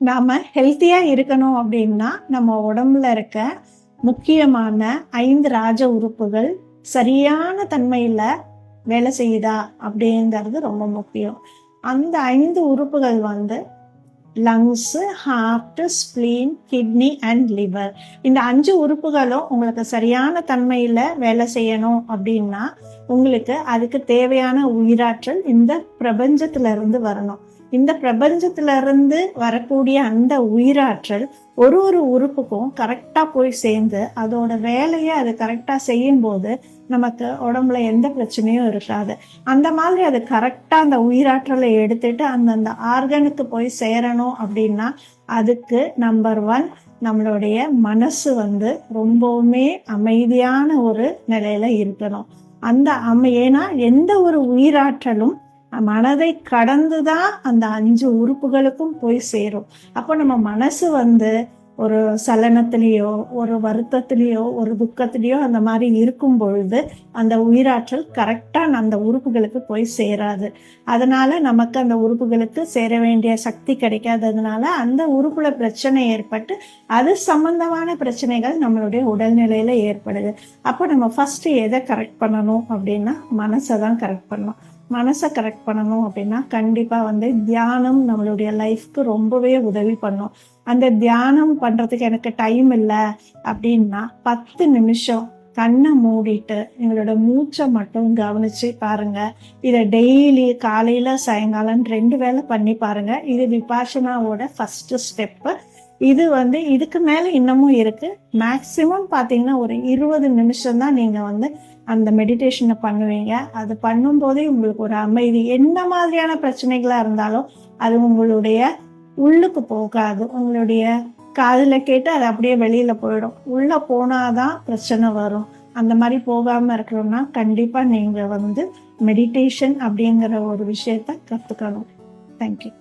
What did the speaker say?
நாம ஹெல்த்தியா இருக்கணும் அப்படின்னா நம்ம உடம்புல இருக்க முக்கியமான 5 ராஜ உறுப்புகள் சரியான தன்மையில வேலை செய்யுதா அப்படிங்கிறது ரொம்ப முக்கியம். அந்த 5 உறுப்புகள் lungs, heart, spleen, kidney and liver. இந்த 5 உறுப்புகளும் உங்களுக்கு சரியான தன்மையில வேலை செய்யணும் அப்படின்னா உங்களுக்கு அதுக்கு தேவையான உயிராற்றல் இந்த பிரபஞ்சத்துல இருந்து வரணும். இந்த பிரபஞ்சத்துல இருந்து வரக்கூடிய அந்த உயிராற்றல் ஒரு ஒரு உறுப்புக்கும் கரெக்டா போய் சேர்ந்து அதோட வேலையை அது கரெக்டா செய்யும் போது நமக்கு உடம்புல எந்த பிரச்சனையும் இருக்காது. அந்த மாதிரி அது கரெக்டா அந்த உயிராற்றலை எடுத்துட்டு அந்தந்த ஆர்கனுக்கு போய் சேரணும் அப்படின்னா அதுக்கு நம்பர் 1 நம்மளுடைய மனசு ரொம்பவுமே அமைதியான ஒரு நிலையில இருக்கணும். ஏன்னா எந்த ஒரு உயிராற்றலும் மனதை கடந்துதான் அந்த 5 உறுப்புகளுக்கும் போய் சேரும். அப்போ நம்ம மனசு ஒரு சலனத்திலேயோ ஒரு வருத்தத்திலேயோ ஒரு துக்கத்திலேயோ அந்த மாதிரி இருக்கும் பொழுது அந்த உயிராற்றல் கரெக்டா அந்த உறுப்புகளுக்கு போய் சேராது. அதனால நமக்கு அந்த உறுப்புகளுக்கு சேர வேண்டிய சக்தி கிடைக்காததுனால அந்த உறுப்புல பிரச்சனை ஏற்பட்டு அது சம்பந்தமான பிரச்சனைகள் நம்மளுடைய உடல்நிலையில ஏற்படுது. அப்போ நம்ம ஃபர்ஸ்ட் எதை கரெக்ட் பண்ணணும் அப்படின்னா மனசை தான் கரெக்ட் பண்ணணும். மனசை கரெக்ட் பண்ணணும் அப்படின்னா கண்டிப்பா தியானம் நம்மளுடைய லைஃப்க்கு ரொம்பவே உதவி பண்ணும். அந்த தியானம் பண்றதுக்கு எனக்கு டைம் இல்லை அப்படின்னா 10 நிமிஷம் கண்ணை மூடிட்டு எங்களோட மூச்சை மட்டும் கவனிச்சு பாருங்க. இதை டெய்லி காலையில சாயங்காலம் 2 வேளை பண்ணி பாருங்க. இது விபாஷனாவோட ஃபர்ஸ்ட் ஸ்டெப்பு. இது இதுக்கு மேல இன்னமும் இருக்கு. மேக்சிமம் பாத்தீங்கன்னா ஒரு 20 நிமிஷம் தான் நீங்க அந்த மெடிடேஷனை பண்ணுவீங்க. அது பண்ணும் போதே உங்களுக்கு ஒரு அமைதி. என்ன மாதிரியான பிரச்சனைகளா இருந்தாலும் அது உங்களுடைய உள்ளுக்கு போகாது. உங்களுடைய காதுல கேட்டு அது அப்படியே வெளியில போயிடும். உள்ள போனாதான் பிரச்சனை வரும். அந்த மாதிரி போகாம இருக்கணும்னா கண்டிப்பா நீங்க மெடிடேஷன் அப்படிங்கிற ஒரு விஷயத்த கத்துக்கணும். தேங்க்யூ.